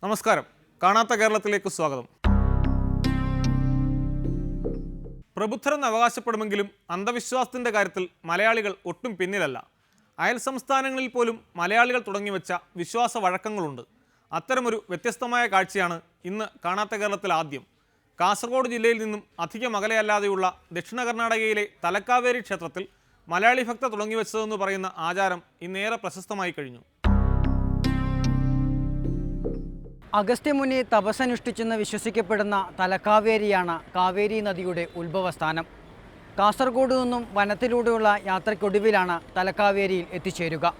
നമസ്കാരം. കാണാത്ത കേരളത്തിലേക്ക് സ്വാഗതം. പ്രബുദ്ധരെന്ന് അവകാശപ്പെടുമെങ്കിലും അന്ധവിശ്വാസത്തിൻ്റെ കാര്യത്തിൽ മലയാളികൾ ഒട്ടും പിന്നിലല്ല. അയൽ സംസ്ഥാനങ്ങളിൽ പോലും മലയാളികൾ തുടങ്ങിവെച്ച വിശ്വാസ വഴക്കങ്ങളുണ്ട്. അത്തരമൊരു വ്യത്യസ്തമായ കാഴ്ചയാണ് ഇന്ന് കാണാത്ത കേരളത്തിൽ ആദ്യം. കാസർഗോഡ് ജില്ലയിൽ നിന്നും അധികം അകലെയല്ലാതെയുള്ള ദക്ഷിണ കർണാടകയിലെ തലക്കാവേരി ക്ഷേത്രത്തിൽ മലയാളി ഭക്ത തുടങ്ങിവെച്ചതെന്ന് പറയുന്ന ആചാരം ഇന്നേറെ പ്രശസ്തമായി കഴിഞ്ഞു. അഗസ്ത്യമുനി തപസ്സനുഷ്ഠിച്ചെന്ന് വിശ്വസിക്കപ്പെടുന്ന തലക്കാവേരിയാണ് കാവേരി നദിയുടെ ഉത്ഭവസ്ഥാനം. കാസർഗോഡ് നിന്നും വനത്തിലൂടെയുള്ള യാത്രയ്ക്കൊടുവിലാണ് തലക്കാവേരിയിൽ എത്തിച്ചേരുക.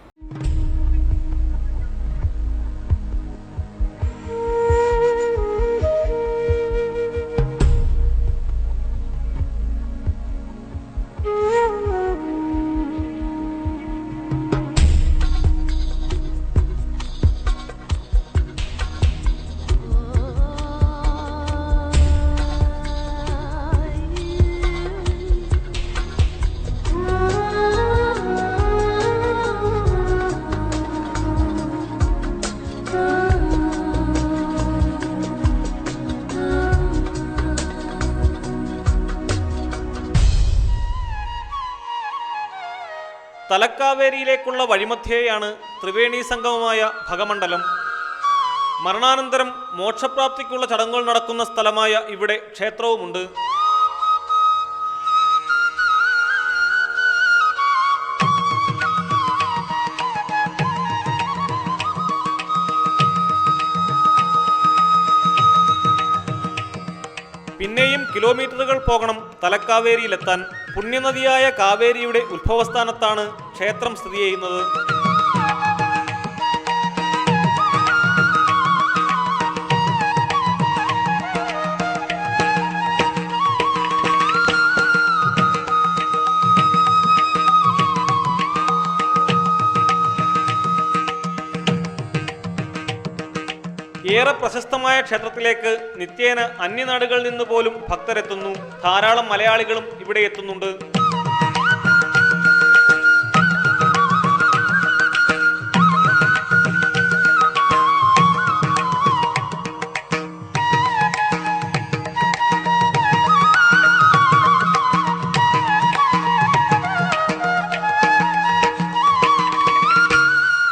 തലക്കാവേരിയിലേക്കുള്ള വഴിമധ്യേയാണ് ത്രിവേണി സംഗമമായ ഭഗമണ്ഡലം. മരണാനന്തരം മോക്ഷപ്രാപ്തിക്കുള്ള ചടങ്ങുകൾ നടക്കുന്ന സ്ഥലമായ ഇവിടെ ക്ഷേത്രവുമുണ്ട്. പിന്നെയും കിലോമീറ്ററുകൾ പോകണം തലക്കാവേരിയിലെത്താൻ. പുണ്യനദിയായ കാവേരിയുടെ ഉത്ഭവസ്ഥാനത്താണ് ക്ഷേത്രം സ്ഥിതി ചെയ്യുന്നത്. ഏറെ പ്രശസ്തമായ ക്ഷേത്രത്തിലേക്ക് നിത്യേന അന്യനാടുകളിൽ നിന്ന് പോലും ഭക്തരെത്തുന്നു. ധാരാളം മലയാളികളും ഇവിടെ എത്തുന്നുണ്ട്.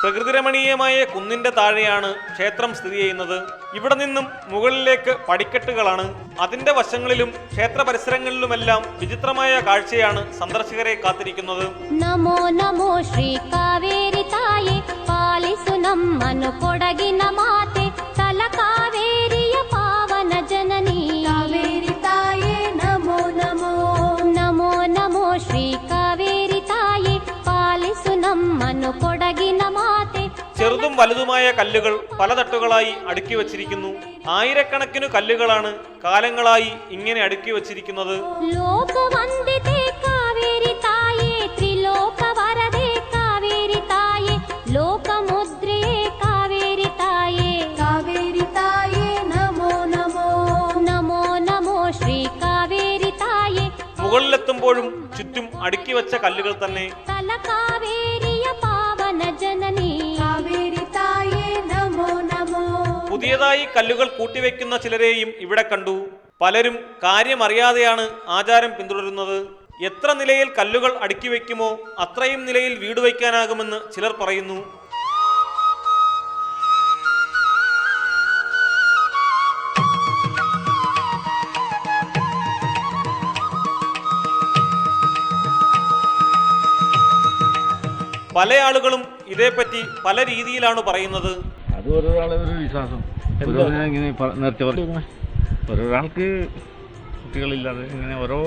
പ്രകൃതിരമണീയമായ കുന്നിന്റെ താഴെയാണ് ക്ഷേത്രം സ്ഥിതി ചെയ്യുന്നത്. ഇവിടെ നിന്നും മുകളിലേക്ക് പടിക്കെട്ടുകളാണ്. അതിന്റെ വശങ്ങളിലും ക്ഷേത്ര പരിസരങ്ങളിലുമെല്ലാം വിചിത്രമായ കാഴ്ചയാണ് സന്ദർശകരെ കാത്തിരിക്കുന്നത്. നമോ നമോ ശ്രീ കാവേരി തായേ പാലിസു നമ്മനു കൊടകിന മാതേ തലകാവേരിയ പാവന ജനനി കാവേരി തായേ നമോ നമോ നമോ നമോ ശ്രീ കാവേരി തായേ പാലിസു നമ്മനു കൊടകിന മാതേ. ചെറുതും വലുതുമായ കല്ലുകൾ പല തട്ടുകളായി അടുക്കി വച്ചിരിക്കുന്നു. ആയിരക്കണക്കിന് കല്ലുകളാണ് കാലങ്ങളായി ഇങ്ങനെ അടുക്കി വച്ചിരിക്കുന്നത്. ലോകവന്ദിതേ കാവേരി തായേ ത്രിലോകവരദേ കാവേരി തായേ ലോകമുദ്രയേ കാവേരി തായേ കാവേരി തായേ നമോ നമോ നമോ നമോ ശ്രീ കാവേരി തായേ. മുകളിലെത്തുമ്പോഴും ചുറ്റും അടുക്കി വെച്ച കല്ലുകൾ തന്നെ. തലകാവേരിയ പാവന ജനനി കാവേരി തായേ നമോ നമോ. പുതിയതായി കല്ലുകൾ കൂട്ടിവെക്കുന്ന ചിലരെയും ഇവിടെ കണ്ടു. പലരും കാര്യമറിയാതെയാണ് ആചാരം പിന്തുടരുന്നത്. എത്ര നിലയിൽ കല്ലുകൾ അടുക്കി വയ്ക്കുമോ അത്രയും നിലയിൽ വീട് വയ്ക്കാനാകുമെന്ന് ചിലർ പറയുന്നു. പല ആളുകളും ഇതേപ്പറ്റി പല രീതിയിലാണ് പറയുന്നത്. അത് ഓരോരാളെ ഒരു വിശ്വാസം. ഇങ്ങനെ നേരത്തെ ഓരോരാൾക്ക് കുട്ടികളില്ലാതെ ഇങ്ങനെ ഓരോ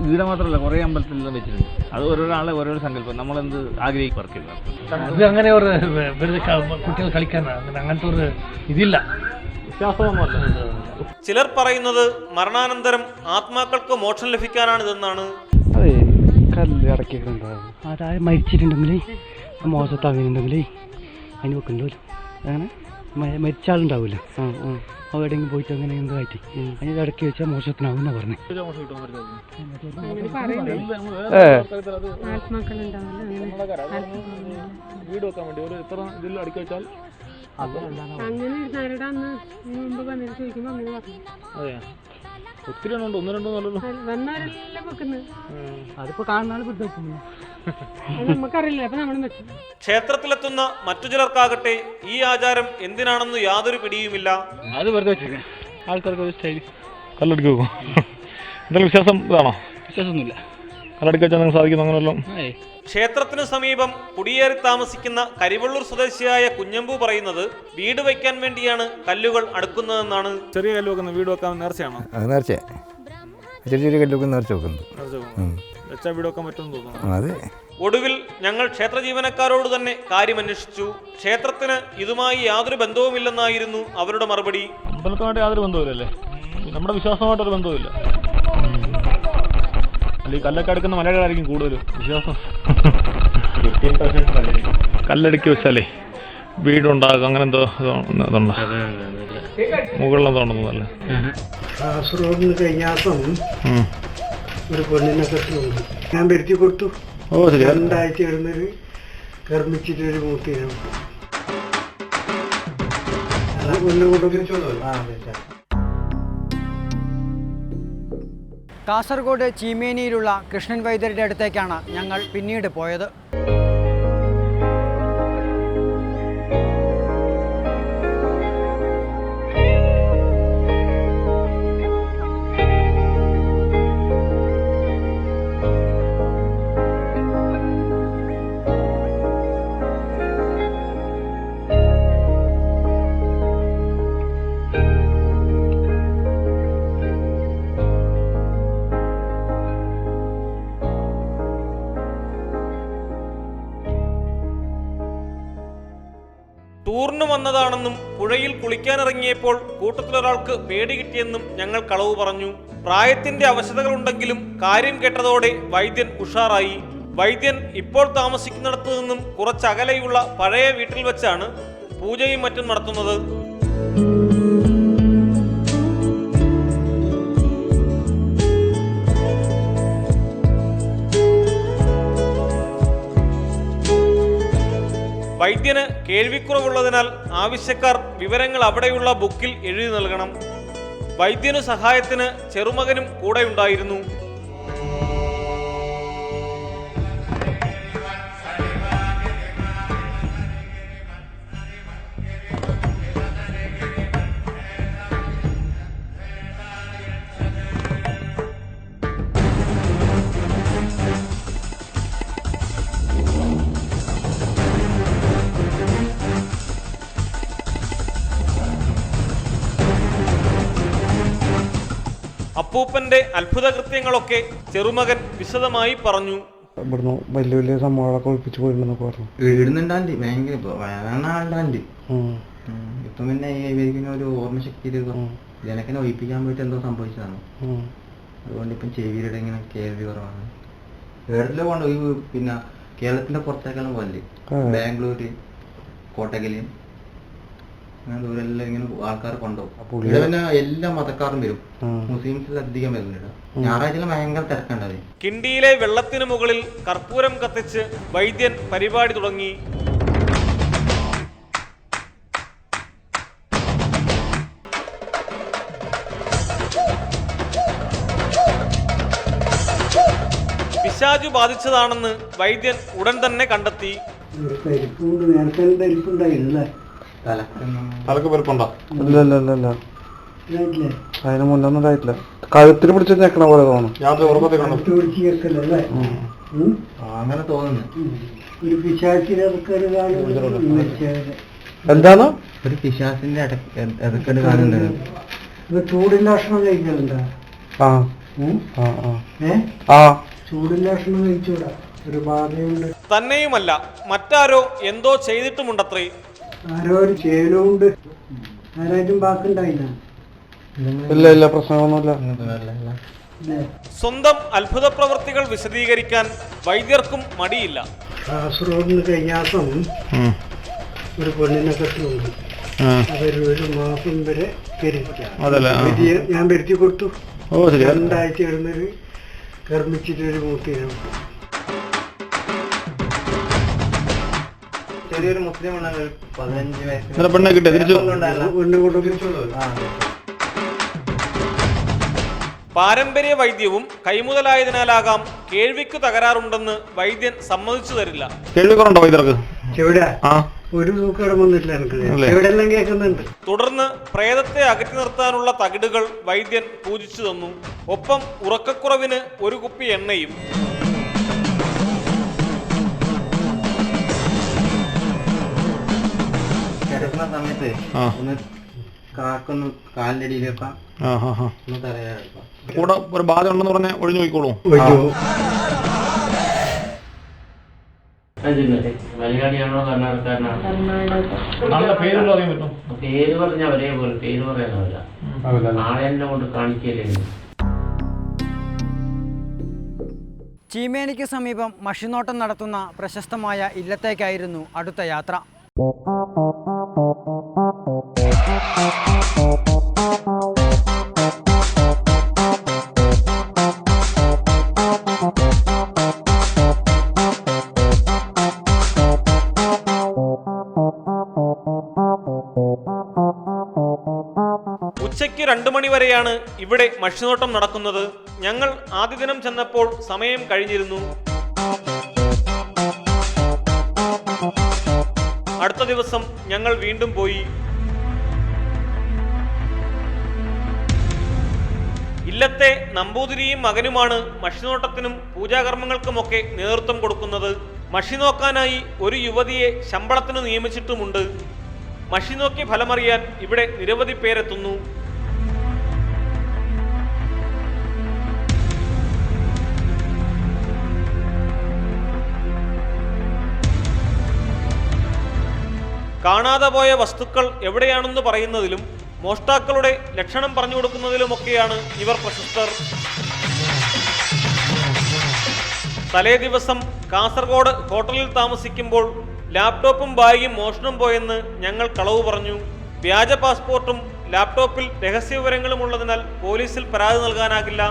ഇതിനെ മാത്രമല്ല കുറേ അമ്പലത്തിലെല്ലാം വെച്ചിട്ടുണ്ട്. അത് ഓരോരാളെ ഓരോ സങ്കല്പം നമ്മളെന്ത് ആഗ്രഹിക്കും. അത് അങ്ങനെ ഒരു വെറുതെ കുട്ടികൾ കളിക്കാനാണ് അങ്ങനത്തെ ഒരു ഇതില്ല, വിശ്വാസമൊന്നുമല്ല. ചിലർ പറയുന്നത് മരണാനന്തരം ആത്മാക്കൾക്ക് മോക്ഷം ലഭിക്കാനാണിതെന്നാണ്. അതെ, കല്ല് അടക്കിയിട്ടുണ്ടാവും. അതായത് മരിച്ചിട്ടുണ്ടെങ്കിൽ മോശത്താകുന്നുണ്ടെങ്കിൽ അതിന് വെക്കുന്നുണ്ടല്ലോ. അങ്ങനെ മരിച്ച ആളുണ്ടാവില്ല. എവിടെയെങ്കിലും പോയിട്ട് അങ്ങനെ എന്തായിട്ട് അതിന് ഇടയ്ക്ക് വെച്ചാൽ മോശത്തിനാവും എന്നാ പറഞ്ഞു. വീട് വെക്കാൻ വേണ്ടി ഒരു എത്ര ഇതിൽ അടുക്കി വെച്ചാൽ അങ്ങനെ ഇരുന്നാരുടെ അന്ന് മുമ്പ് വന്നിട്ട് ചോദിക്കുമ്പോൾ അങ്ങനെ പറഞ്ഞു. അതെയാ, ഒത്തിരി എണ്ണം ഉണ്ട്, 1 2 നല്ലല്ലോ. വന്നവരെല്ലാം വെക്കുന്നത് അതിപ്പോ കാണുന്ന ആൾ പിടിച്ചു വെക്കുന്നു. അത് നമുക്കറിയില്ല. അപ്പൊ നമ്മളും വെച്ചു. ക്ഷേത്രത്തിലെത്തുന്ന മറ്റു ചിലർക്കാകട്ടെ ഈ ആചാരം എന്തിനാണെന്ന് യാതൊരു പിടിയുമില്ല. അത് വെറുതെ വെച്ചേക്കാം, ആൾക്കാർക്ക് ഒരു സ്റ്റൈൽ. കല്ലടിക്ക് വെക്കും. എന്തെങ്കിലും വിശ്വാസം ഇതാണോ? വിശ്വാസമൊന്നുമില്ല. കല്ലടിക്ക് വെച്ചാൽ നിങ്ങൾക്ക് സാധിക്കുന്നു അങ്ങനെയല്ലോ. ക്ഷേത്രത്തിനു സമീപം കുടിയേറി താമസിക്കുന്ന കരിവള്ളൂർ സ്വദേശിയായ കുഞ്ഞമ്പു പറയുന്നത് വീട് വയ്ക്കാൻ വേണ്ടിയാണ് കല്ലുകൾ അടുക്കുന്നതെന്നാണ്. ചെറിയ കല്ല് വെക്കുന്ന വീട് വെക്കാൻ നേർച്ചയാണോ? നേർച്ച, ചെറിയ ചെറിയ കല്ലൊക്കെ നേർച്ച വെക്കുന്നത്. വെച്ചാൽ വീട് വെക്കാൻ പറ്റുമെന്ന് തോന്നുന്നു. അതെ. ഒടുവിൽ ഞങ്ങൾ ക്ഷേത്ര ജീവനക്കാരോട് തന്നെ കാര്യമന്വേഷിച്ചു. ക്ഷേത്രത്തിന് ഇതുമായി യാതൊരു ബന്ധവുമില്ലെന്നായിരുന്നു അവരുടെ മറുപടി. അമ്പലത്തുമായിട്ട് യാതൊരു ബന്ധവുമില്ലല്ലേ? നമ്മുടെ വിശ്വാസമായിട്ടൊരു ബന്ധവുമില്ല. അല്ല, ഈ കല്ലൊക്കെ അടുക്കുന്ന മലയാളികളായിരിക്കും കൂടുതലും വിശ്വാസം. കല്ലടുക്കി വെച്ചാലേ വീടുണ്ടാകും, അങ്ങനെ എന്തോ ഇതുണ്ടോ? മുകളിലെന്തോണ്ടെന്നല്ലേ? കാസർഗോഡിന് കഴിഞ്ഞ ദിവസം ഒരു പെണ്ണിനെ കെട്ടുന്നുണ്ട്. ഞാൻ വരുത്തി കൊടുത്തു. 2 ആഴ്ച ഇടുന്നൊരു കർമ്മിച്ചിട്ട് ഒരു മൂത്തിനാണ്. കാസർഗോഡ് ചീമേനിയിലുള്ള കൃഷ്ണൻ വൈദ്യരുടെ അടുത്തേക്കാണ് ഞങ്ങൾ പിന്നീട് പോയത്. ടൂറിന് വന്നതാണെന്നും പുഴയിൽ കുളിക്കാനിറങ്ങിയപ്പോൾ കൂട്ടത്തിലൊരാൾക്ക് പേടി കിട്ടിയെന്നും ഞങ്ങൾ കളവ് പറഞ്ഞു. പ്രായത്തിന്റെ അവശതകളുണ്ടെങ്കിലും കാര്യം കേട്ടതോടെ വൈദ്യൻ ഉഷാറായി. വൈദ്യൻ ഇപ്പോൾ താമസിക്കുന്നിടത്തു നിന്നും കുറച്ചകലെയുള്ള പഴയ വീട്ടിൽ വെച്ചാണ് പൂജയും മറ്റും നടത്തുന്നത്. വൈദ്യന് കേൾവിക്കുറവുള്ളതിനാൽ ആവശ്യക്കാർ വിവരങ്ങൾ അവിടെയുള്ള ബുക്കിൽ എഴുതി നൽകണം. വൈദ്യനു സഹായത്തിന് ചെറുമകനും കൂടെയുണ്ടായിരുന്നു. അപ്പൂപ്പന്റെ അത്ഭുത കൃത്യങ്ങളൊക്കെ ചെറുമകൻ വിശദമായി പറഞ്ഞു. ഇവിടുന്ന് വലിയ വലിയ സംഭവങ്ങളൊക്കെ ഒളിപ്പിച്ച് പോയിട്ടുണ്ടെന്നൊക്കെ പറഞ്ഞു. ഇടുന്നുണ്ടാണ്ട് ഭയങ്കര വേണാണ്ടാണ്ട്. ഇപ്പം പിന്നെ ഇവരിക്കുന്ന ഒരു ഓർമ്മശക്തി ജനക്കിനെ ഒഴിപ്പിക്കാൻ പോയിട്ട് എന്തോ സംഭവിച്ചതാണ്. അതുകൊണ്ട് ഇപ്പം ചെവിയുടെ ഇങ്ങനെ കേൾവി കുറവാണ്. കേരളത്തിലെ കൊണ്ട് പിന്നെ കേരളത്തിന്റെ പുറത്തേക്കാളും പോലെ ബാംഗ്ലൂര്, കോട്ടക്കല് അങ്ങനെ ദൂരെല്ലാം ഇങ്ങനെ ആൾക്കാർ കൊണ്ടുപോകും. ഇവിടെ പിന്നെ എല്ലാ മതക്കാരും വരും. മുസ്ലിംസ് അധികം വരുന്നുണ്ട്. ഞായറാഴ്ച ഭയങ്കര തിരക്കുണ്ടത്. കിണ്ടിയിലെ വെള്ളത്തിന് മുകളിൽ കർപ്പൂരം കത്തിച്ച് വൈദ്യൻ പരിപാടി തുടങ്ങി. പിശാചു ബാധിച്ചതാണെന്ന് വൈദ്യൻ ഉടൻ തന്നെ കണ്ടെത്തി. തലക്ക് പെരുപ്പുണ്ടോ? ഇല്ല അതിന് മുന്നൊന്നും ഉണ്ടായിട്ടില്ല. കഴുത്തിൽ പിടിച്ച് ഞെക്കണ പോലെ തോന്നും. അങ്ങനെ തോന്നുന്നു. എന്താണ് ഒരു പിശാസിന്റെ ഇടക്കെട്ട് കാണുന്നുണ്ട്. ചൂടിന്റെ ഭക്ഷണം കഴിക്കലുണ്ടോ? ചൂടിന്റെ ഭക്ഷണം കഴിച്ചൂടാ, ഒരു ബാധയുണ്ട്. തന്നെയുമല്ല, മറ്റാരോ എന്തോ ചെയ്തിട്ടുമുണ്ടത്രേ. ആരോ ഒരു ചേലുണ്ട്. ആരായിട്ടും ബാക്കുണ്ടായില്ല. ഇല്ല പ്രശ്നമൊന്നുമില്ല. സ്വന്തം അത്ഭുത പ്രവൃത്തികൾ വിശദീകരിക്കാൻ വൈദ്യർക്കും മടിയില്ല. കാസർഗോഡിന് കഴിഞ്ഞ ദിവസം ഒരു പെണ്ണിനെ കെട്ടുന്നുണ്ട്. അവരൊരു മാസം വരെ ഞാൻ വരുത്തി കൊടുത്തു. 2 ആഴ്ച ഇടുന്നൊരു കർമ്മിച്ചിട്ട് ഒരു മൂത്തിനാണ്. ചെറിയൊരു മുസ്ലിം പെണ്ണാണ്, 15 വയസ്സ്. പെണ്ണെ കിട്ടിയ തിരിച്ചു പാരമ്പര്യ വൈദ്യവും കൈമുതലായതിനാലാകാം കേൾവിക്ക് തകരാറുണ്ടെന്ന് വൈദ്യൻ സമ്മതിച്ചു തരില്ല. കേൾവി കുറവുണ്ടോ വൈദ്യർക്ക്? ചെവിടെ ഒരു സൂക്കടമൊന്നുമില്ല എനിക്ക്, എവിടെയെല്ലാം കേൾക്കുന്നുണ്ട്. തുടർന്ന് പ്രേതത്തെ അകറ്റി നിർത്താനുള്ള തകിടുകൾ വൈദ്യൻ പൂജിച്ചു തന്നു. ഒപ്പം ഉറക്കക്കുറവിന് ഒരു കുപ്പി എണ്ണയും. കിടക്കുന്ന സമയത്ത് ഒന്ന് കാക്കൊന്ന് കാലിന്റെ അടിയിലേക്കാം, ഒന്ന് തലയാക്കാം. കൂടെ ഒരു ബാധ ഉണ്ടെന്ന് പറഞ്ഞാൽ ഒഴിഞ്ഞു പോയിക്കോളൂ. മലയാളിയാണോ കർണാടകക്കാരനാണോ? നല്ല പേരുള്ള അറിയാൻ പറ്റും. പേര് പറഞ്ഞ ഒരേ പോലെ പേര് പറയാനാവില്ല. നാളെ എന്നെ കൊണ്ട് കാണിക്കല്ലേ. ചീമേനിക്ക് സമീപം മഷിനോട്ടം നടത്തുന്ന പ്രശസ്തമായ ഇല്ലത്തേക്കായിരുന്നു അടുത്ത യാത്ര. ഉച്ചയ്ക്ക് 2 മണി വരെയാണ് ഇവിടെ മഷിനോട്ടം നടക്കുന്നത്. ഞങ്ങൾ ആദ്യ ദിനം ചെന്നപ്പോൾ സമയം കഴിഞ്ഞിരുന്നു. അടുത്ത ദിവസം ഞങ്ങൾ വീണ്ടും പോയി. ഇല്ലത്തെ നമ്പൂതിരിയും മകനുമാണ് മഷിനോട്ടത്തിനും പൂജാകർമ്മങ്ങൾക്കുമൊക്കെ നേതൃത്വം കൊടുക്കുന്നത്. മഷി നോക്കാനായി ഒരു യുവതിയെ ശമ്പളത്തിന് നിയമിച്ചിട്ടുമുണ്ട്. മഷി നോക്കി ഫലമറിയാൻ ഇവിടെ നിരവധി പേരെത്തുന്നു. കാണാതെ പോയ വസ്തുക്കൾ എവിടെയാണെന്ന് പറയുന്നതിലും മോഷ്ടാക്കളുടെ ലക്ഷണം പറഞ്ഞു കൊടുക്കുന്നതിലുമൊക്കെയാണ് ഇവർ പ്രശസ്തർ. തലേ ദിവസം കാസർഗോഡ് ഹോട്ടലിൽ താമസിക്കുമ്പോൾ ലാപ്ടോപ്പും ബാഗും മോഷണം പോയെന്ന് ഞങ്ങൾ കളവ് പറഞ്ഞു. വ്യാജ പാസ്പോർട്ടും ലാപ്ടോപ്പിൽ രഹസ്യ വിവരങ്ങളും ഉള്ളതിനാൽ പോലീസിൽ പരാതി നൽകാനാകില്ല.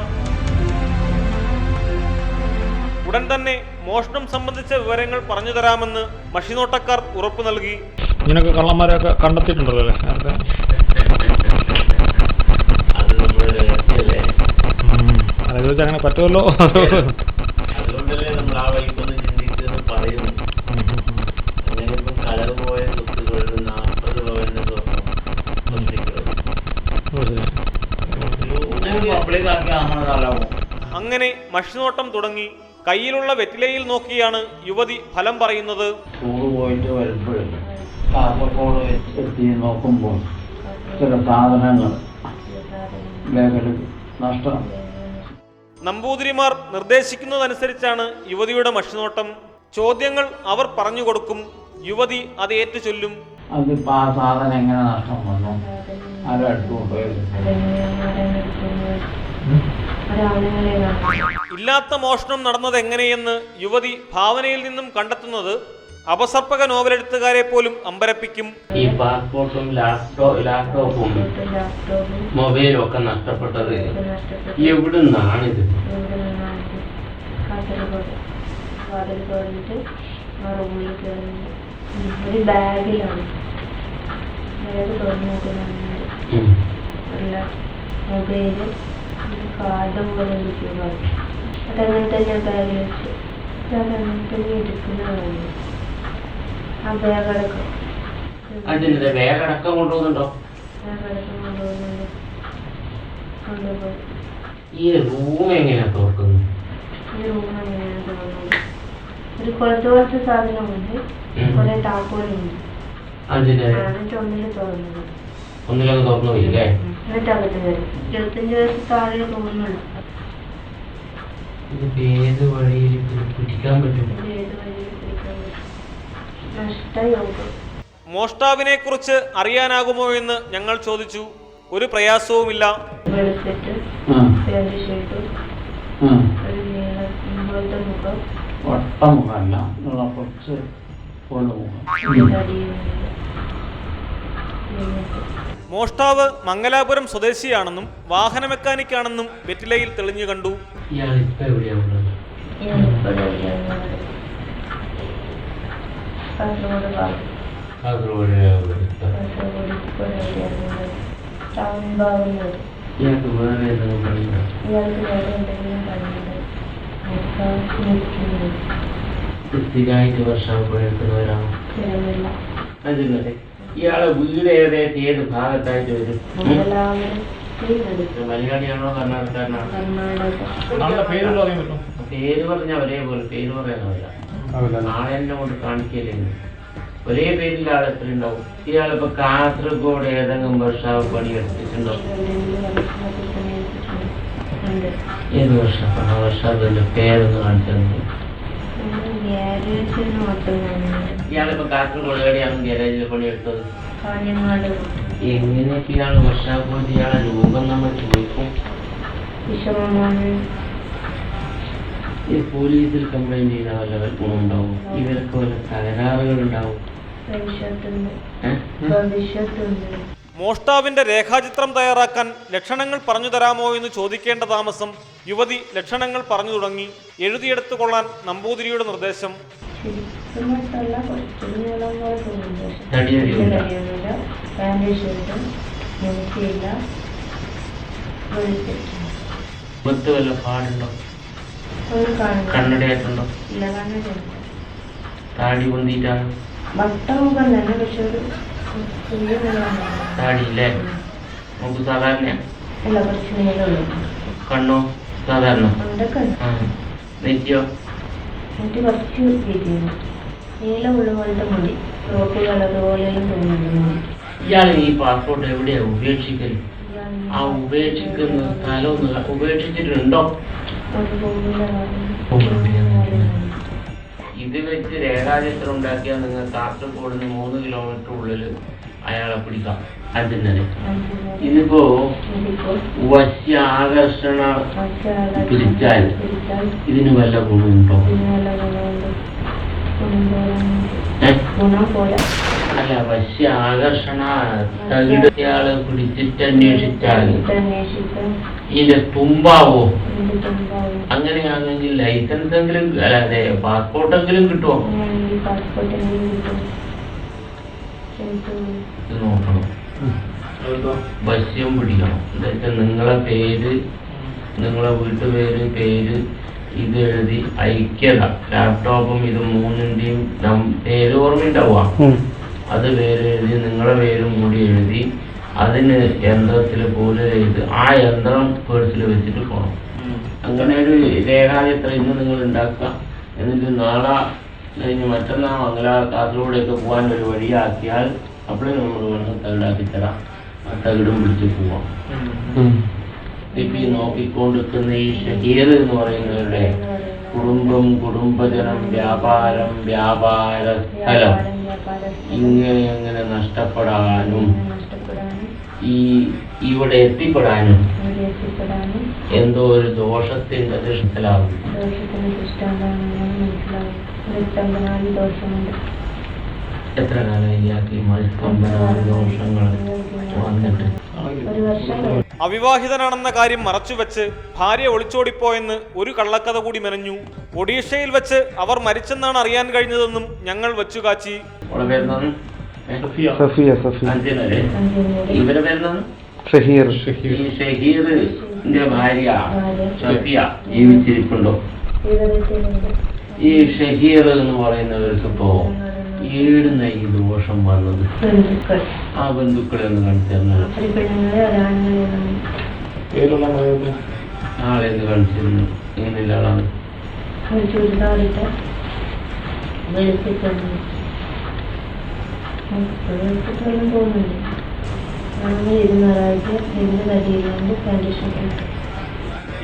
ഉടൻ തന്നെ മോഷണം സംബന്ധിച്ച വിവരങ്ങൾ പറഞ്ഞു തരാമെന്ന് മഷിനോട്ടക്കാർ ഉറപ്പു നൽകി. ഇങ്ങനെയൊക്കെ കള്ളന്മാരെയൊക്കെ കണ്ടെത്തിയിട്ടുണ്ടല്ലോ അല്ലേ? അതെ, അങ്ങനെ പറ്റുമല്ലോ. അതുകൊണ്ടല്ലേ നമ്മൾ ആ വഴിക്കൊന്ന് ചിന്തിച്ചെന്ന് പറയുന്നു. അങ്ങനെ ഇപ്പം കളർ പോയ കുത്തുകൾ 40 പവന്റെ അങ്ങനെ മഷിനോട്ടം തുടങ്ങി. കയ്യിലുള്ള വെറ്റിലയിൽ നോക്കിയാണ് യുവതി ഫലം പറയുന്നത്. ടൂറ് പോയിട്ട് വരുമ്പോഴും കാസർഗോഡ് എത്തി നോക്കുമ്പോൾ ചില സാധനങ്ങൾ നഷ്ടം. നമ്പൂതിരിമാർ നിർദ്ദേശിക്കുന്നതനുസരിച്ചാണ് യുവതിയുടെ മഷിനോട്ടം. ചോദ്യങ്ങൾ അവർ പറഞ്ഞു കൊടുക്കും. യുവതി അത് ഏറ്റു ചൊല്ലും. അതിപ്പോ ആ സാധനം എങ്ങനെ നഷ്ടം വന്നു? ആരും അടുത്തുകൊണ്ടുപോയത്? ഇല്ലാത്ത മോഷണം നടന്നത് എങ്ങനെയെന്ന് യുവതി ഭാവനയിൽ നിന്നും കണ്ടെത്തുന്നത് അപസർപ്പക നോവലെഴുത്തുകാരെ പോലും അമ്പരപ്പിക്കും. ഈ പാസ്പോർട്ടും ലാപ്ടോപ്പും മൊബൈലും ഒക്കെ നഷ്ടപ്പെട്ടത് എവിടുന്നാണിത്? ഒരു ബാഗിലാണ്. ബാഗ് തുറന്നു മൊബൈല് കാർഡും പോലെ അതങ്ങനെ തന്നെ ബാഗിൽ വെച്ചു. അതങ്ങനെ തന്നെ എടുക്കുന്നതാണ്. ആ ബാഗടക്കം അതിന്റെ ബാഗടക്കം കൊണ്ടുപോകുന്നുണ്ടോ? ബാഗടക്കം കൊണ്ടുപോകുന്നുണ്ട്. കൊണ്ടുപോയി. ഈ റൂം എങ്ങനെയാ തുറക്കുന്നത്? ഈ റൂം എങ്ങനെയാണ് തുറന്നത്? ഒരു കുറച്ച് സാധനമുണ്ട്, കുറെ ടാപ്പോലുണ്ട്. എന്നിട്ട് ഒന്നില് തുറന്നത്. ഒന്നിലൊക്കെ തുറന്നു പോയില്ലേ? എന്നിട്ട് അകത്ത് കയറി. 25 വയസ്സ് താഴെ തോന്നുന്നുള്ളൂ. ഇതിപ്പോ ഏത് വഴിയിൽ പിടിക്കാൻ പറ്റും? ഏത് വഴിയിൽ പിടിക്കാൻ പറ്റും? നഷ്ടയോഗം. മോഷ്ടാവിനെ കുറിച്ച് അറിയാനാകുമോ എന്ന് ഞങ്ങൾ ചോദിച്ചു. ഒരു പ്രയാസവുമില്ല. വെളുത്തിട്ട് പാന്റ് ഷർട്ട്, ഒരു നീളം ഇമ്പോഴത്തെ മുഖം, വട്ടമുഖമല്ല, കുറച്ച് മോഷ്ടാവ് മംഗലാപുരം സ്വദേശിയാണെന്നും വാഹന മെക്കാനിക്കാണെന്നും വെറ്റിലയിൽ തെളിഞ്ഞു കണ്ടു. കാസർഗോഡ് ഭാഗം. കാസർഗോഡ് കാസർഗോഡ് ഇപ്പോൾ എവിടെയാണ്? ടൗൺ ഭാഗം. ഇയാൾക്ക് വേറെ ഏതെങ്കിലും പണിയുണ്ടോ? ഇയാൾക്ക് വേറെ എന്തെങ്കിലും പണിയുണ്ട്? നിൽക്കുന്നത് സ്ഥിരമായിട്ട് വർഷം എടുക്കുന്നവരാണോ? സ്ഥിരമില്ല. അതില്ലേ ഇയാളെ വീട് ഏത് ഭാഗത്തായിട്ട് വരും? എല്ലാവരും ചെയ്തെടുക്കും. മലയാളിയാണോ കർണാടകക്കാരനാണോ? കർണാടക. പേര് പറഞ്ഞ ഒരേപോലെ പേര് പറയാനാവില്ല. ആളെന്നെ കൊണ്ട് കാണിക്കലേ ഒരേ പേരിൽ ആൾ എത്ര ഉണ്ടാവും? ഇയാളിപ്പോ കാസർഗോഡ് ഏതെങ്കിലും വർഷാവ് പണി എടുത്തിട്ടുണ്ടോ? ഏത് വർഷം? ആ വർഷാവിന്റെ പേരൊന്ന് കാണിച്ചു. ഇയാളിപ്പോ കാസർഗോഡ് എവിടെയാണ് ഗ്യാരേജിൽ പണി എടുത്തത്? കാഞ്ഞങ്ങാട്. എങ്ങനെയൊക്കെ ഇയാള് വർഷാവ് പോയിട്ട് ഇയാളെ രൂപം നമ്മൾ ചോദിക്കും. വിഷമമാണ്. ഈ പോലീസിൽ കംപ്ലൈന്റ് ചെയ്താൽ വല്ല ഗുണമുണ്ടാവും? ഇവർക്ക് വല്ല തകരാറുകൾ ഉണ്ടാവും? മോഷ്ടാവിന്റെ രേഖാചിത്രം തയ്യാറാക്കാൻ ലക്ഷണങ്ങൾ പറഞ്ഞു തരാമോ എന്ന് ചോദിക്കേണ്ട താമസം യുവതി ലക്ഷണങ്ങൾ പറഞ്ഞു തുടങ്ങി. എഴുതിയെടുത്തു കൊള്ളാൻ നമ്പൂതിരിയുടെ നിർദ്ദേശം. മുഖത്ത് വല്ല പാടുണ്ടോ? കണ്ണടയായിട്ടുണ്ടോ? താടി പൊന്തിയിട്ടാണ്? താടിയില്ലേ? നമുക്ക് സാധാരണ? കണ്ണോ സാധാരണ? നെറ്റിയോ? ഇയാൾ ഈ പാസ്പോർട്ട് എവിടെയാ ഉപേക്ഷിക്കല്? ആ ഉപേക്ഷിക്കുന്ന സ്ഥലം ഒന്ന് ഉപേക്ഷിച്ചിട്ടുണ്ടോ? ഇത് വെച്ച് രേഖാചിത്രം ഉണ്ടാക്കിയാൽ നിങ്ങൾ കാസർഗോഡ് 3 കിലോമീറ്റർ ഉള്ളിൽ അയാളെ പിടിക്കാം. അതിനെ ഇതിപ്പോ വശ്യ ആകർഷണ പിടിച്ചാൽ ഇതിന് വല്ല ഗുണമുണ്ടോ? അല്ല, വശ്യ ആകർഷണ തകിട് ഇയാള് പിടിച്ചിട്ട് അന്വേഷിച്ചാൽ ഇതിന്റെ തുമ്പാവോ? അങ്ങനെയാണെങ്കിൽ ലൈസൻസ് എങ്കിലും അല്ലാതെ പാസ്പോർട്ടെങ്കിലും കിട്ടുമോ? നോക്കണം. വശ്യം പിടിക്കണം. എന്താ നിങ്ങളെ പേര്, നിങ്ങളെ വീട്ടുപേര്, പേര് ഇത് എഴുതി ഐക്യത ലാപ്ടോപ്പും ഇത് 3ന്റെയും പേര് ഓർമ്മയുണ്ടാവുക. അത് പേര് എഴുതി നിങ്ങളെ പേരും കൂടി എഴുതി അതിന് യന്ത്രത്തിൽ പോലെ ചെയ്ത് ആ യന്ത്രം പേഴ്സിൽ വെച്ചിട്ട് പോകണം. അങ്ങനെ ഒരു രേഖാചിത്രം ഇന്ന് നിങ്ങൾ ഉണ്ടാക്കുക. എന്നിട്ട് നാളെ കഴിഞ്ഞ് മറ്റന്നാൾ കാസർഗോഡേക്ക് പോകാൻ ഒരു വഴിയാക്കിയാൽ അപ്പോഴേ നമ്മൾ വേണം തകിടാക്കി തരാം. ആ തകിടും പിടിച്ച് പോവാം. ഇപ്പൊ ഈ നോക്കിക്കൊണ്ടിരിക്കുന്ന ഈ ഷഹീർ എന്ന് പറയുന്നവരുടെ കുടുംബം, കുടുംബജനം, വ്യാപാരം, വ്യാപാര സ്ഥലം ഇങ്ങനെ നഷ്ടപ്പെടാനും ഇവിടെ എത്തിപ്പെടാനും എന്തോ ഒരു ദോഷത്തിന്റെ ദൃഷ്ടലാകും. എത്ര കാലം മത്സ്യമ്പനാല് ദോഷങ്ങൾ വന്നിട്ട്? അവിവാഹിതനാണെന്ന കാര്യം മറച്ചുവെച്ച് ഭാര്യ ഒളിച്ചോടിപ്പോയെന്ന് ഒരു കള്ളക്കഥ കൂടി മെനഞ്ഞു. ഒഡീഷയിൽ വെച്ച് അവർ മരിച്ചെന്നാണ് അറിയാൻ കഴിഞ്ഞതെന്നും ഞങ്ങൾ വെച്ചുകാച്ചി. ഇവരെ പേരെന്താണ്? ഷഹീറിന്റെ ഭാര്യ സഫിയ ജീവിച്ചിരിപ്പുണ്ടോ? ഈ ഷഹീർ എന്ന് പറയുന്നവർക്ക് ഇപ്പോ ഏടുന്ന ഈ ദോഷം വന്നത്? ആ ബന്ധുക്കളെ ഒന്ന് കാണിച്ചിരുന്നു. ആളെന്ന് കാണിച്ചിരുന്നു. എങ്ങനെയുള്ള ആളാണ്?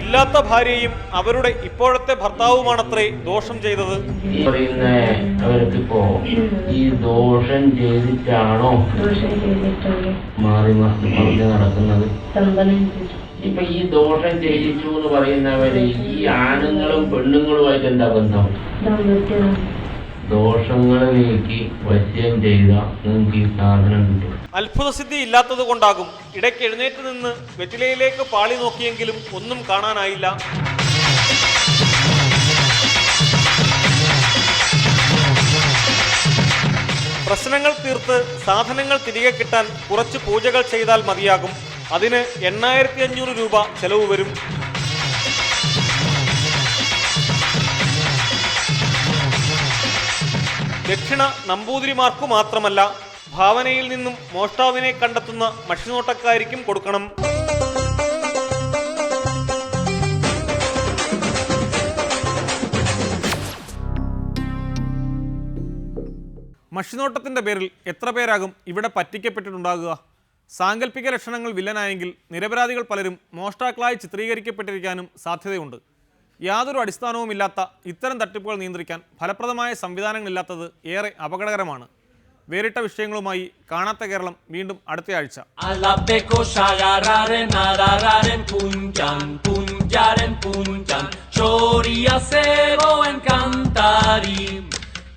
ഇല്ലാത്ത ഭാര്യയും അവരുടെ ഇപ്പോഴത്തെ ഭർത്താവുമാണത്രേ ദോഷം ചെയ്തത്. അവർക്കിപ്പോ ഈ ദോഷം ചെയ്തിട്ടാണോ മാറി പറഞ്ഞു നടക്കുന്നത്? ഇപ്പൊ ഈ ദോഷം ചെയ്യിച്ചു എന്ന് പറയുന്നവര് ഈ ആണുങ്ങളും പെണ്ണുങ്ങളുമായിട്ട് എന്താ ബന്ധം? ദോഷങ്ങൾ നീക്കി വശ്യം ചെയ്ത നിങ്ങൾക്ക് ഈ സാധനം കിട്ടും. അത്ഭുതസിദ്ധി ഇല്ലാത്തത് കൊണ്ടാകും. ഇടയ്ക്ക് എഴുന്നേറ്റ് നിന്ന് വെറ്റിലയിലേക്ക് പാളി നോക്കിയെങ്കിലും ഒന്നും കാണാനായില്ല. പ്രശ്നങ്ങൾ തീർത്ത് സാധനങ്ങൾ തിരികെ കിട്ടാൻ കുറച്ച് പൂജകൾ ചെയ്താൽ മതിയാകും. അതിന് 8500 രൂപ ചെലവ് വരും. ദക്ഷിണ നമ്പൂതിരിമാർക്കു മാത്രമല്ല, ഭാവനയിൽ നിന്നും മോഷ്ടാവിനെ കണ്ടെത്തുന്ന മഷിനോട്ടക്കാരിക്കും കൊടുക്കണം. മഷിനോട്ടത്തിൻ്റെ പേരിൽ എത്ര പേരാകും ഇവിടെ പറ്റിക്കപ്പെട്ടിട്ടുണ്ടാകുക? സാങ്കല്പിക ലക്ഷണങ്ങൾ വില്ലനായെങ്കിൽ നിരപരാധികൾ പലരും മോഷ്ടാക്കളായി ചിത്രീകരിക്കപ്പെട്ടിരിക്കാനും സാധ്യതയുണ്ട്. യാതൊരു അടിസ്ഥാനവുമില്ലാത്ത ഇത്തരം തട്ടിപ്പുകൾ നിയന്ത്രിക്കാൻ ഫലപ്രദമായ സംവിധാനങ്ങളില്ലാത്തത് ഏറെ അപകടകരമാണ്. വേറിട്ട വിഷയങ്ങളുമായി കാണാത്ത കേരളം വീണ്ടും അടുത്തയാഴ്ച.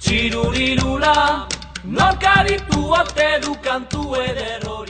Cirurilula, no cari tu te educan tu heredero.